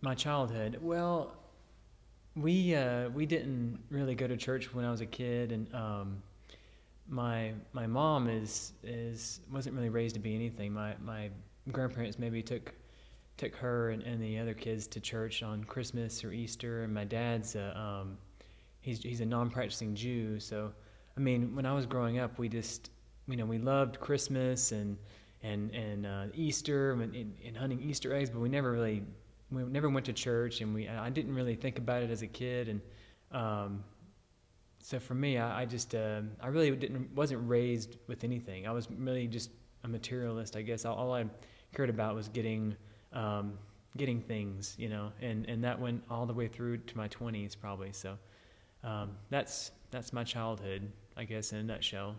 My childhood. Well, we didn't really go to church when I was a kid, and my mom is wasn't really raised to be anything. My grandparents maybe took her and the other kids to church on Christmas or Easter, and my dad's he's a non-practicing Jew. So, I mean, when I was growing up, we just we loved Christmas and Easter and hunting Easter eggs, but we never went to church, and I didn't really think about it as a kid, and um, so for me, I just I really didn't wasn't raised with anything. I was really just a materialist, I guess. All I cared about was um, getting things, and that went all the way through to my 20s probably. So that's my childhood, I guess, in a nutshell.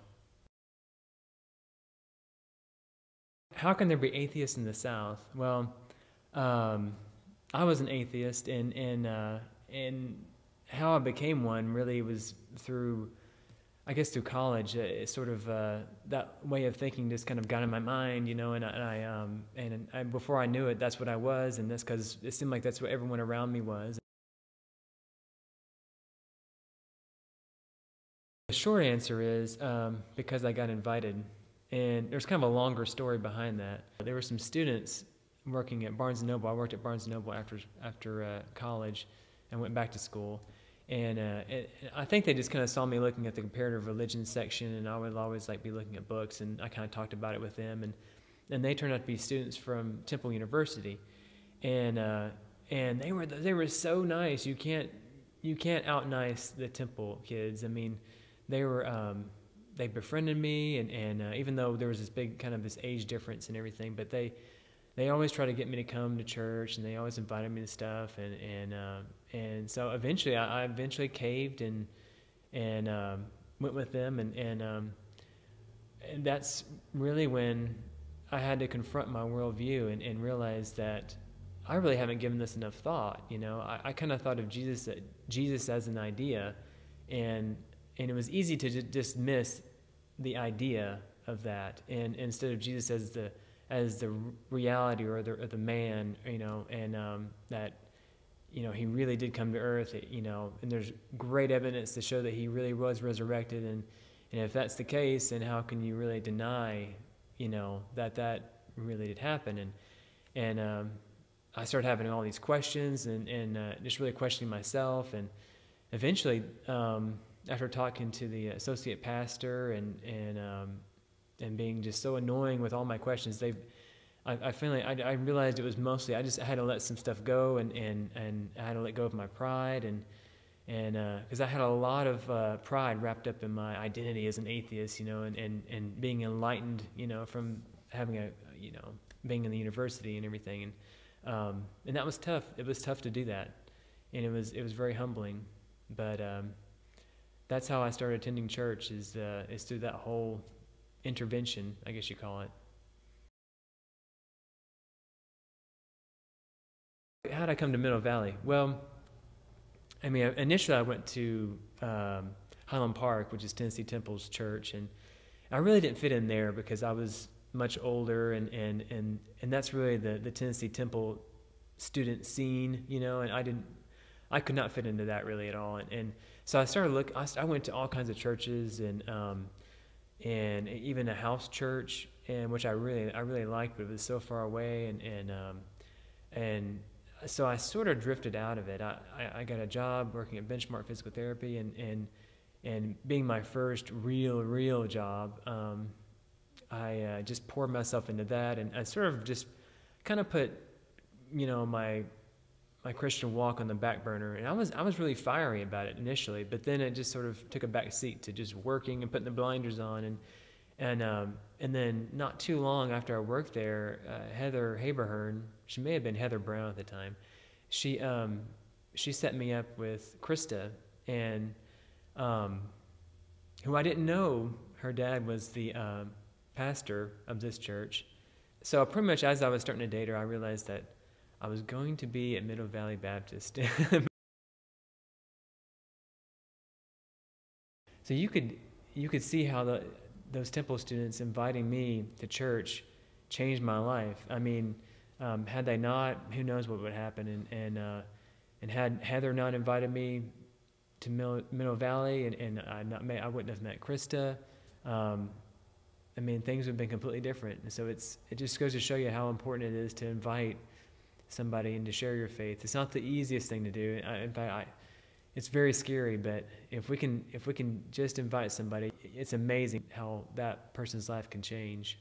How can there be atheists in the South? Well, um, I was an atheist, and how I became one really was through, I guess, through college. It's sort of that way of thinking just kind of got in my mind, and before I knew it, that's what I was, and that's because it seemed like that's what everyone around me was. The short answer is because I got invited, and there's kind of a longer story behind that. There were some students working at Barnes and Noble. I worked at Barnes and Noble after college, and went back to school. And I think they just kind of saw me looking at the comparative religion section, and I would always like be looking at books, and I kind of talked about it with them, and they turned out to be students from Temple University, and and they were so nice. You can't out nice the Temple kids. I mean, they were they befriended me, and even though there was this big kind of this age difference and everything, but they always try to get me to come to church, and they always invited me to stuff, and so eventually I eventually caved and went with them, and that's really when I had to confront my worldview and realize that I really haven't given this enough thought. I kind of thought of Jesus as an idea, and it was easy to dismiss the idea of that, and instead of Jesus as the reality or the man, and that he really did come to earth, and there's great evidence to show that he really was resurrected, and if that's the case, then how can you really deny that really did happen? And I started having all these questions, and just really questioning myself, and eventually, after talking to the associate pastor and being just so annoying with all my questions, I finally I realized it was mostly I had to let some stuff go, and I had to let go of my pride, and because I had a lot of pride wrapped up in my identity as an atheist, and being enlightened, from having being in the university and everything, and that was tough. It was tough to do that, and it was very humbling, but that's how I started attending church, is through that whole intervention, I guess you call it. How did I come to Middle Valley? Well, I mean, initially I went to Highland Park, which is Tennessee Temple's church, and I really didn't fit in there because I was much older, and that's really the Tennessee Temple student scene, and I could not fit into that really at all, and so I started I went to all kinds of churches, and even a house church, and which I really liked, but it was so far away, and so I sort of drifted out of it. I got a job working at Benchmark Physical Therapy, and being my first real job, I just poured myself into that, and I sort of just kind of put my Christian walk on the back burner, and I was really fiery about it initially, but then it just sort of took a back seat to just working and putting the blinders on, and then not too long after I worked there, Heather Haberhern, she may have been Heather Brown at the time, she set me up with Krista, and um, who I didn't know her dad was the pastor of this church. So pretty much as I was starting to date her, I realized that I was going to be at Middle Valley Baptist. So you could see how those Temple students inviting me to church changed my life. I mean, Had they not, who knows what would happen? And had Heather not invited me to Middle Valley, and I wouldn't have met Krista. I mean, things would have been completely different. And so it just goes to show you how important it is to invite somebody and to share your faith. It's not the easiest thing to do. In fact, it's very scary. But if we can just invite somebody, it's amazing how that person's life can change.